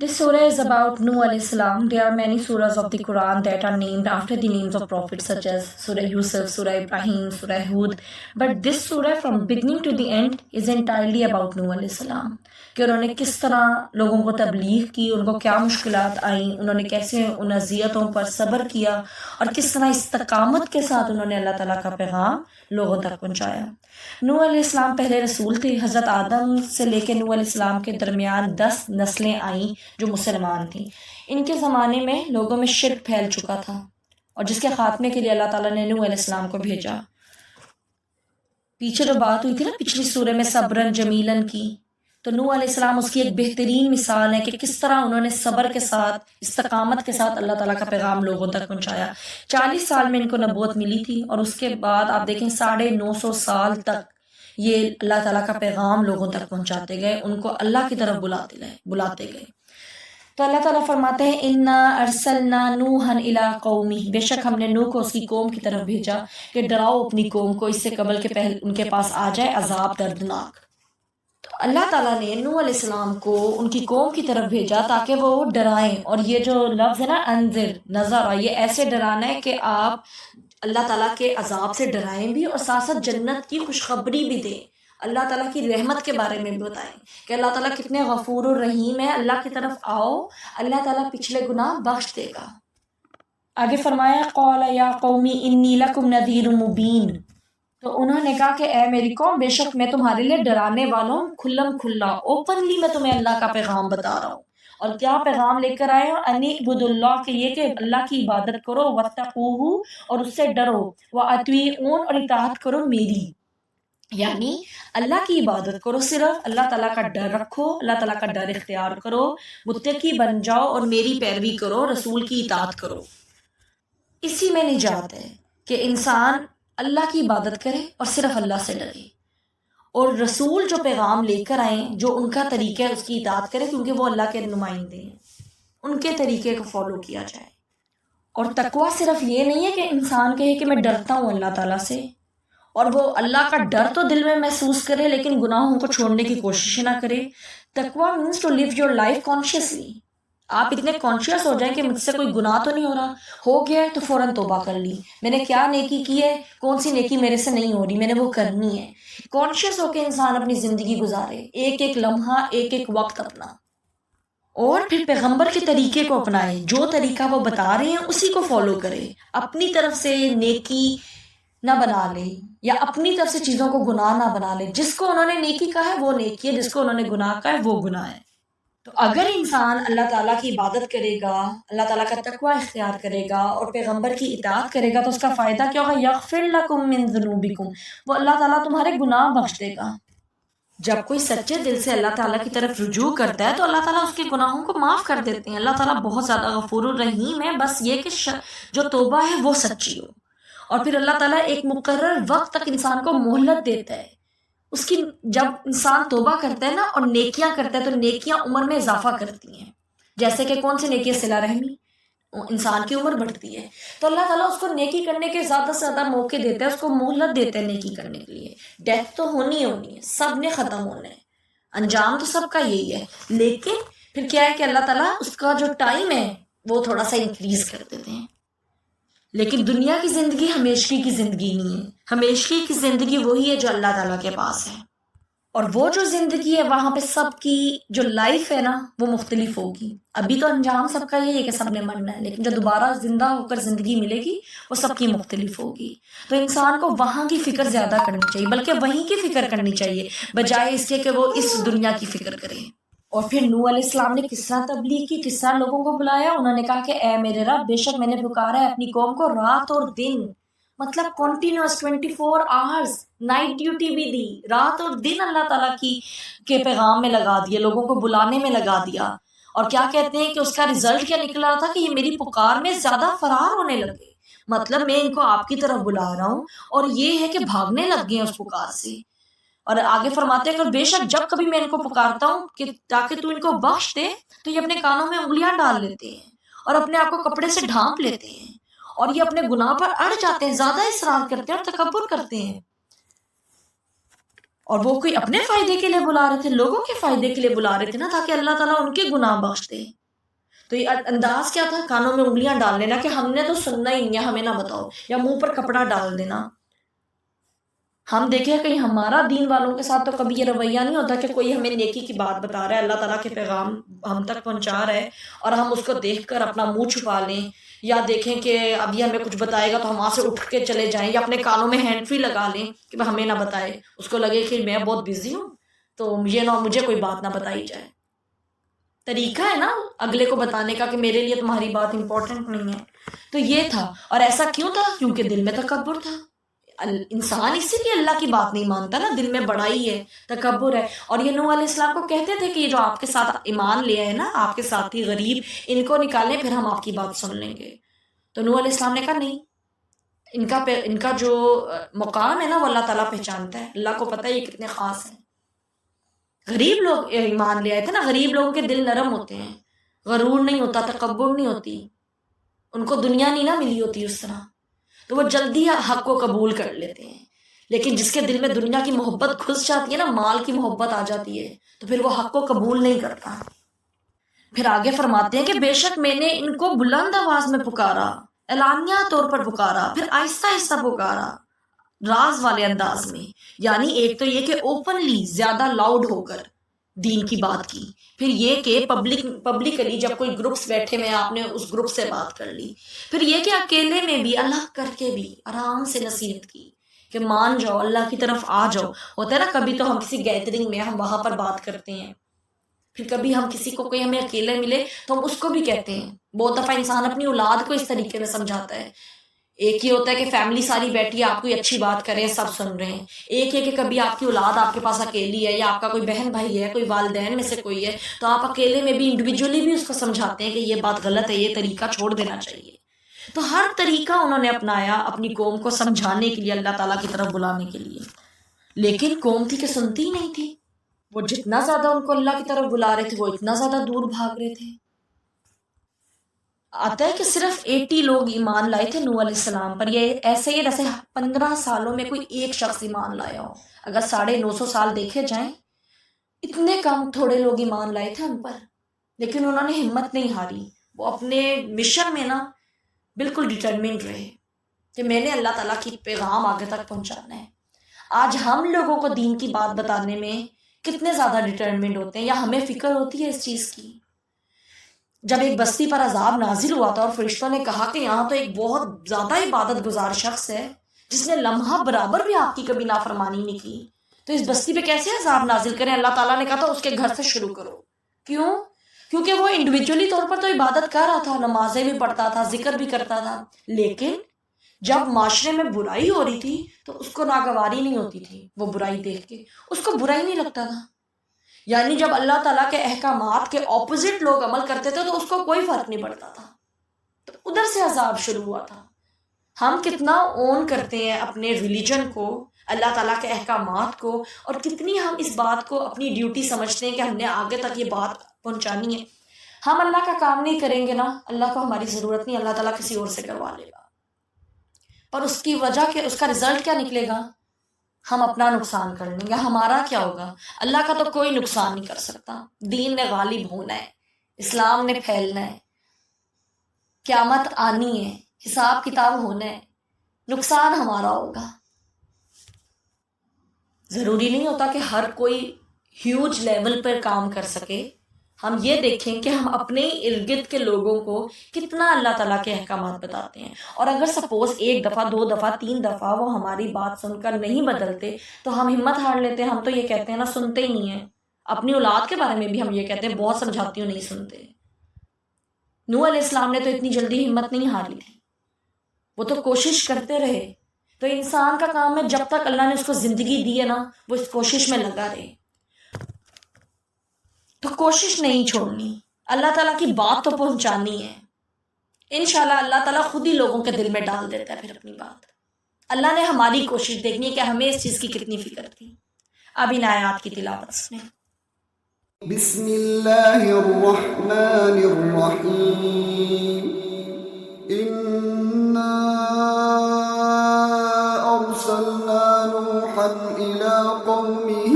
This surah is about Nuh alayhi salam. There are many surahs of the Quran that are named after the names of prophets such as Surah Yusuf, Surah Ibrahim, Surah Hud. But this surah from beginning to the end is entirely about Nuh alayhi salam. کہ انہوں نے کس طرح لوگوں کو تبلیغ کی، ان کو کیا مشکلات آئیں، انہوں نے کیسے ان اذیتوں پر صبر کیا اور کس طرح استقامت کے ساتھ انہوں نے اللہ تعالیٰ کا پیغام لوگوں تک پہنچایا۔ نوح علیہ السلام پہلے رسول تھے۔ حضرت آدم سے لے کے نوح علیہ السلام کے درمیان 10 نسلیں آئیں جو مسلمان تھیں۔ ان کے زمانے میں لوگوں میں شرک پھیل چکا تھا اور جس کے خاتمے کے لیے اللہ تعالیٰ نے نوح علیہ السلام کو بھیجا۔ پیچھے جو بات ہوئی تھی نا پچھلی سورہ میں صبرن جمیلن کی، تو نوح علیہ السلام اس کی ایک بہترین مثال ہے کہ کس طرح انہوں نے صبر کے ساتھ، استقامت کے ساتھ اللہ تعالیٰ کا پیغام لوگوں تک پہنچایا۔ 40 سال میں ان کو نبوت ملی تھی اور اس کے بعد آپ دیکھیں 950 سال تک یہ اللہ تعالیٰ کا پیغام لوگوں تک پہنچاتے گئے، ان کو اللہ کی طرف بلاتے گئے۔ تو اللہ تعالیٰ فرماتے ہیں اِنَّا أَرْسَلْنَا نُوحًا إِلَىٰ قَوْمِهِ، بے شک ہم نے نوح کو اس کی قوم کی طرف بھیجا کہ ڈراؤ اپنی قوم کو اس سے قبل کہ پہلے ان کے پاس آ جائے عذاب دردناک۔ تو اللہ تعالیٰ نے نوح علیہ السلام کو ان کی قوم کی طرف بھیجا تاکہ وہ ڈرائیں، اور یہ جو لفظ ہے نا انذر، نذر، یہ ایسے ڈرانا ہے کہ آپ اللہ تعالیٰ کے عذاب سے ڈرائیں بھی اور ساتھ ساتھ جنت کی خوشخبری بھی دیں، اللہ تعالیٰ کی رحمت کے بارے میں بھی بتائیں کہ اللہ تعالیٰ کتنے غفور الرحیم ہے، اللہ کی طرف آؤ، اللہ تعالیٰ پچھلے گناہ بخش دے گا۔ آگے فرمایا قال یا قومی انی لکم نذیر مبین، تو انہوں نے کہا کہ اے میری قوم، بے شک میں تمہارے لیے ڈرانے والا ہوں، کھلم کھلا اوپنلی میں تمہیں اللہ کا پیغام بتا رہا ہوں۔ اور کیا پیغام لے کر آئے ہو؟ انی عبد اللہ، کہ یہ کہ اللہ کی عبادت کرو، واتقوہ، اور اس سے ڈرو، واطیعون، اور اطاعت کرو میری، یعنی اللہ کی عبادت کرو، صرف اللہ تعالیٰ کا ڈر رکھو، اللہ تعالیٰ کا ڈر اختیار کرو، متقی بن جاؤ اور میری پیروی کرو، رسول کی اطاعت کرو۔ اسی میں نجات ہے کہ انسان اللہ کی عبادت کرے اور صرف اللہ سے ڈرے، اور رسول جو پیغام لے کر آئیں، جو ان کا طریقہ ہے اس کی اطاعت کرے، کیونکہ وہ اللہ کے نمائندے ہیں، ان کے طریقے کو فالو کیا جائے۔ اور تقویٰ صرف یہ نہیں ہے کہ انسان کہے کہ میں ڈرتا ہوں اللہ تعالیٰ سے، اور وہ اللہ کا ڈر تو دل میں محسوس کرے لیکن گناہوں کو چھوڑنے کی کوشش نہ کرے۔ تقویٰ means to live your life consciously, آپ اتنے کانشیس ہو جائیں کہ مجھ سے کوئی گناہ تو نہیں ہو رہا، ہو گیا ہے تو فوراً توبہ کر لی، میں نے کیا نیکی کی ہے، کون سی نیکی میرے سے نہیں ہو رہی، میں نے وہ کرنی ہے۔ کانشیس ہو کے انسان اپنی زندگی گزارے، ایک ایک لمحہ، ایک ایک وقت اپنا، اور پھر پیغمبر کے طریقے کو اپنائے، جو طریقہ وہ بتا رہے ہیں اسی کو فالو کرے، اپنی طرف سے نیکی نہ بنا لے یا اپنی طرف سے چیزوں کو گناہ نہ بنا لے۔ جس کو انہوں نے نیکی کہا ہے وہ نیکی ہے، جس کو انہوں نے گناہ کہا ہے وہ گناہ ہے۔ تو اگر انسان اللہ تعالیٰ کی عبادت کرے گا، اللہ تعالیٰ کا تقویٰ اختیار کرے گا اور پیغمبر کی اطاعت کرے گا تو اس کا فائدہ کیا ہوگا؟ یغفر لکم من ذنوبکم، وہ اللہ تعالیٰ تمہارے گناہ بخش دے گا۔ جب کوئی سچے دل سے اللہ تعالیٰ کی طرف رجوع کرتا ہے تو اللہ تعالیٰ اس کے گناہوں کو معاف کر دیتے ہیں۔ اللہ تعالیٰ بہت زیادہ غفور الرحیم ہے، بس یہ کہ جو توبہ ہے وہ سچی ہو، اور پھر اللہ تعالیٰ ایک مقرر وقت تک انسان کو مہلت دیتا ہے۔ اس کی جب انسان توبہ کرتا ہے نا اور نیکیاں کرتا ہے تو نیکیاں عمر میں اضافہ کرتی ہیں، جیسے کہ کون سی نیکی؟ صلہ رحمی، انسان کی عمر بڑھتی ہے، تو اللہ تعالیٰ اس کو نیکی کرنے کے زیادہ سے زیادہ موقع دیتا ہے، اس کو مہلت دیتا ہے نیکی کرنے کے لیے۔ ڈیتھ تو ہونی ہے، سب نے ختم ہونا ہے، انجام تو سب کا یہی ہے، لیکن پھر کیا ہے کہ اللہ تعالیٰ اس کا جو ٹائم ہے وہ تھوڑا سا انکریز کر دیتے ہیں۔ لیکن دنیا کی زندگی ہمیشگی کی زندگی نہیں ہے، ہمیشگی کی زندگی وہی ہے جو اللہ تعالیٰ کے پاس ہے، اور وہ جو زندگی ہے وہاں پہ سب کی جو لائف ہے نا وہ مختلف ہوگی۔ ابھی تو انجام سب کا یہی ہے کہ سب نے مرنا ہے، لیکن جو دوبارہ زندہ ہو کر زندگی ملے گی وہ سب کی مختلف ہوگی۔ تو انسان کو وہاں کی فکر زیادہ کرنی چاہیے، بلکہ وہیں کی فکر کرنی چاہیے بجائے اس کے کہ وہ اس دنیا کی فکر کرے۔ اور پھر نوح علیہ السلام نے کس طرح تبلیغ کی، کس طرح لوگوں کو بلایا؟ انہوں نے کہا کہ اے میرے رب، بے شک میں نے پکارا ہے اپنی قوم کو رات اور دن، مطلب کنٹینیوس 24 آورز، نائٹ ڈیوٹی بھی دی، رات اور دن اللہ تعالیٰ کے پیغام میں لگا دیا، لوگوں کو بلانے میں لگا دیا۔ اور کیا کہتے ہیں کہ اس کا رزلٹ کیا نکلا تھا کہ یہ میری پکار میں زیادہ فرار ہونے لگے، مطلب میں ان کو آپ کی طرف بلا رہا ہوں اور یہ ہے کہ بھاگنے لگ گئے اس پکار سے۔ اور آگے فرماتے ہیں کہ بے شک جب کبھی میں ان کو پکارتا ہوں کہ تاکہ تو ان کو بخش دے تو یہ اپنے کانوں میں انگلیاں ڈال لیتے ہیں اور اپنے آپ کو کپڑے سے ڈھانپ لیتے ہیں اور یہ اپنے گناہ پر اڑ جاتے ہیں، زیادہ اصرار کرتے ہیں اور تکبر کرتے ہیں۔ اور وہ کوئی اپنے فائدے کے لیے بلا رہے تھے، لوگوں کے فائدے کے لیے بلا رہے تھے نا، تاکہ اللہ تعالیٰ ان کے گناہ بخش دے۔ تو یہ انداز کیا تھا؟ کانوں میں انگلیاں ڈال لینا کہ ہم نے تو سننا ہی نہیں ہے، ہمیں نہ بتاؤ، یا منہ پر کپڑا ڈال دینا۔ ہم دیکھیں کہیں ہمارا دین والوں کے ساتھ تو کبھی یہ رویہ نہیں ہوتا کہ کوئی ہمیں نیکی کی بات بتا رہا ہے، اللہ تعالیٰ کے پیغام ہم تک پہنچا رہا ہے اور ہم اس کو دیکھ کر اپنا منہ چھپا لیں، یا دیکھیں کہ ابھی ہمیں کچھ بتائے گا تو ہم وہاں سے اٹھ کے چلے جائیں، یا اپنے کانوں میں ہینڈ فری لگا لیں کہ ہمیں نہ بتائے، اس کو لگے کہ میں بہت بزی ہوں تو مجھے کوئی بات نہ بتائی جائے۔ طریقہ ہے نا اگلے کو بتانے کا کہ میرے لیے تمہاری بات امپورٹنٹ نہیں ہے۔ تو یہ تھا، اور ایسا کیوں تھا؟ کیونکہ دل میں تکبر تھا۔ انسان اسی لیے اللہ کی بات نہیں مانتا نا، دل میں بڑائی ہے، تکبر ہے۔ اور یہ نوح علیہ السلام کو کہتے تھے کہ یہ جو آپ کے ساتھ ایمان لے آئے نا، آپ کے ساتھی غریب، ان کو نکالیں پھر ہم آپ کی بات سن لیں گے۔ تو نوح علیہ السلام نے کہا نہیں، ان کا جو مقام ہے نا وہ اللہ تعالیٰ پہچانتا ہے، اللہ کو پتہ ہے یہ کتنے خاص ہیں۔ غریب لوگ ایمان لے آئے تھے نا، غریب لوگوں کے دل نرم ہوتے ہیں، غرور نہیں ہوتا، تکبر نہیں ہوتی، ان کو دنیا نہیں نہ ملی ہوتی اس طرح، تو وہ جلدی حق کو قبول کر لیتے ہیں۔ لیکن جس کے دل میں دنیا کی محبت گھس جاتی ہے نا، مال کی محبت آ جاتی ہے، تو پھر وہ حق کو قبول نہیں کرتا۔ پھر آگے فرماتے ہیں کہ بے شک میں نے ان کو بلند آواز میں پکارا، اعلانیہ طور پر پکارا، پھر آہستہ آہستہ پکارا، راز والے انداز میں، یعنی ایک تو یہ کہ اوپنلی زیادہ لاؤڈ ہو کر دین کی بات کی، پھر یہ کہ پبلکلی جب کوئی گروپس بیٹھے میں آپ نے اس گروپ سے بات کر لی، پھر یہ کہ اکیلے میں بھی اللہ کر کے بھی آرام سے نصیحت کی کہ مان جاؤ، اللہ کی طرف آ جاؤ۔ ہوتا ہے نا کبھی تو ہم کسی گیدرنگ میں ہم وہاں پر بات کرتے ہیں، پھر کبھی ہم کسی کو کوئی ہمیں اکیلے ملے تو ہم اس کو بھی کہتے ہیں۔ بہت دفعہ انسان اپنی اولاد کو اس طریقے میں سمجھاتا ہے، ایک یہ ہوتا ہے کہ فیملی ساری بیٹھی ہے، آپ کوئی اچھی بات کریں سب سن رہے ہیں، ایک ہے کہ کبھی آپ کی اولاد آپ کے پاس اکیلی ہے، یا آپ کا کوئی بہن بھائی ہے، کوئی والدین میں سے کوئی ہے، تو آپ اکیلے میں بھی انڈیویجولی بھی اس کو سمجھاتے ہیں کہ یہ بات غلط ہے، یہ طریقہ چھوڑ دینا چاہیے۔ تو ہر طریقہ انہوں نے اپنایا اپنی قوم کو سمجھانے کے لیے، اللہ تعالیٰ کی طرف بلانے کے لیے، لیکن قوم تھی کہ سنتی نہیں تھی۔ وہ جتنا زیادہ ان کو اللہ کی طرف بلا رہے تھے وہ اتنا زیادہ دور بھاگ رہے تھے۔ آتا ہے کہ صرف 80 لوگ ایمان لائے تھے نوح علیہ السلام پر، یہ ایسے ہی جیسے 15 سالوں میں کوئی ایک شخص ایمان لایا ہو۔ اگر 950 سال دیکھے جائیں، اتنے کم تھوڑے لوگ ایمان لائے تھے ان پر، لیکن انہوں نے ہمت نہیں ہاری، وہ اپنے مشن میں نا بالکل ڈٹرمنٹ رہے کہ میں نے اللہ تعالیٰ کی پیغام آگے تک پہنچانا ہے۔ آج ہم لوگوں کو دین کی بات بتانے میں کتنے زیادہ ڈٹرمنٹ ہوتے ہیں، یا ہمیں فکر ہوتی ہے اس چیز کی؟ جب ایک بستی پر عذاب نازل ہوا تھا اور فرشتوں نے کہا کہ یہاں تو ایک بہت زیادہ عبادت گزار شخص ہے جس نے لمحہ برابر بھی آپ کی کبھی نافرمانی نہیں کی، تو اس بستی پہ کیسے عذاب نازل کریں؟ اللہ تعالیٰ نے کہا تھا اس کے گھر سے شروع کرو۔ کیوں؟ کیونکہ وہ انڈیویجولی طور پر تو عبادت کر رہا تھا، نمازیں بھی پڑھتا تھا، ذکر بھی کرتا تھا، لیکن جب معاشرے میں برائی ہو رہی تھی تو اس کو ناگواری نہیں ہوتی تھی، وہ برائی دیکھ کے اس کو برائی نہیں لگتا تھا۔ یعنی جب اللہ تعالیٰ کے احکامات کے اپوزٹ لوگ عمل کرتے تھے تو اس کو کوئی فرق نہیں پڑتا تھا، تو ادھر سے عذاب شروع ہوا تھا۔ ہم کتنا اون کرتے ہیں اپنے ریلیجن کو، اللہ تعالیٰ کے احکامات کو، اور کتنی ہم اس بات کو اپنی ڈیوٹی سمجھتے ہیں کہ ہم نے آگے تک یہ بات پہنچانی ہے۔ ہم اللہ کا کام نہیں کریں گے نا، اللہ کو ہماری ضرورت نہیں، اللہ تعالیٰ کسی اور سے کروا لے گا، اور اس کی وجہ کہ اس کا رزلٹ کیا نکلے گا؟ ہم اپنا نقصان کر لیں گے۔ ہمارا کیا ہوگا؟ اللہ کا تو کوئی نقصان نہیں کر سکتا۔ دین نے غالب ہونا ہے، اسلام نے پھیلنا ہے، قیامت آنی ہے، حساب کتاب ہونا ہے، نقصان ہمارا ہوگا۔ ضروری نہیں ہوتا کہ ہر کوئی ہیوج لیول پر کام کر سکے۔ ہم یہ دیکھیں کہ ہم اپنے ارد گرد کے لوگوں کو کتنا اللہ تعالیٰ کے احکامات بتاتے ہیں، اور اگر سپوز 1 دفعہ 2 دفعہ 3 دفعہ وہ ہماری بات سن کر نہیں بدلتے تو ہم ہمت ہار لیتے ہیں۔ ہم تو یہ کہتے ہیں نا، سنتے ہی نہیں ہیں۔ اپنی اولاد کے بارے میں بھی ہم یہ کہتے ہیں، بہت سمجھاتی ہوں نہیں سنتے۔ نوح علیہ السلام نے تو اتنی جلدی ہمت نہیں ہاری تھی، وہ تو کوشش کرتے رہے۔ تو انسان کا کام ہے جب تک اللہ نے اس کو زندگی دی ہے نا، وہ اس کوشش میں لگا رہے، تو کوشش نہیں چھوڑنی، اللہ تعالیٰ کی بات تو پہنچانی ہے۔ انشاءاللہ اللہ تعالیٰ خود ہی لوگوں کے دل میں ڈال دیتا ہے پھر اپنی بات۔ اللہ نے ہماری کوشش دیکھنی ہے کہ ہمیں اس چیز کی کتنی فکر تھی۔ اب ان آیات کی تلاوت سنیں۔ بسم اللہ الرحمن الرحیم انا ارسلنا نوحا الى قومه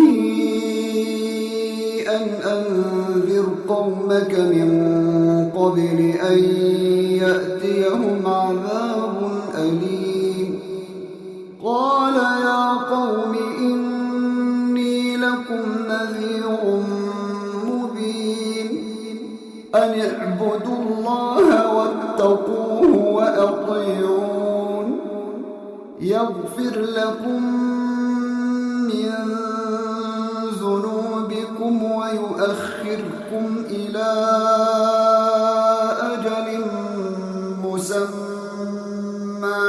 ان انذر قومك من قبل ان يأتيهم عذاب أليم قال يا قوم إني لكم نذير مبين أن اعبدوا الله واتقوه وأطيعون يغفر لكم من ذنوبكم ويؤخركم إلى أجل مسمى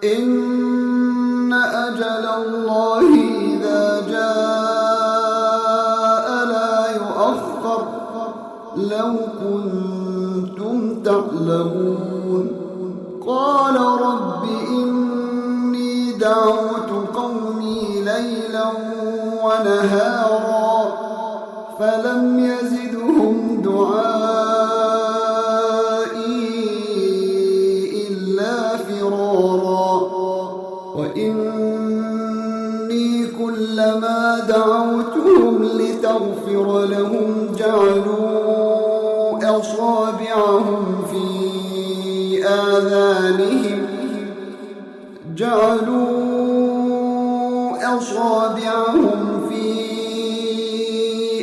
إن أجل الله إذا جاء لا يؤخر لو كنتم تعلمون قال رب إني دعوت قومي ليلا ونهارا فلم يزدهم دعائي إلا فرارا وإني كلما دعوتهم لتغفر لهم جعلوا أصابعهم في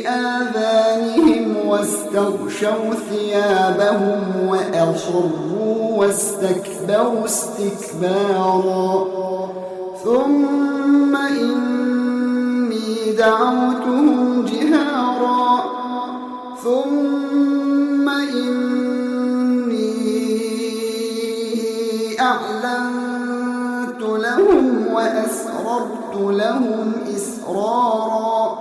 آذانهم واستغشوا ثيابهم وأصروا واستكبروا استكبارا ثم إني دعوتهم جهارا ثم إني أعلنت لهم وأسررت لهم إسرارا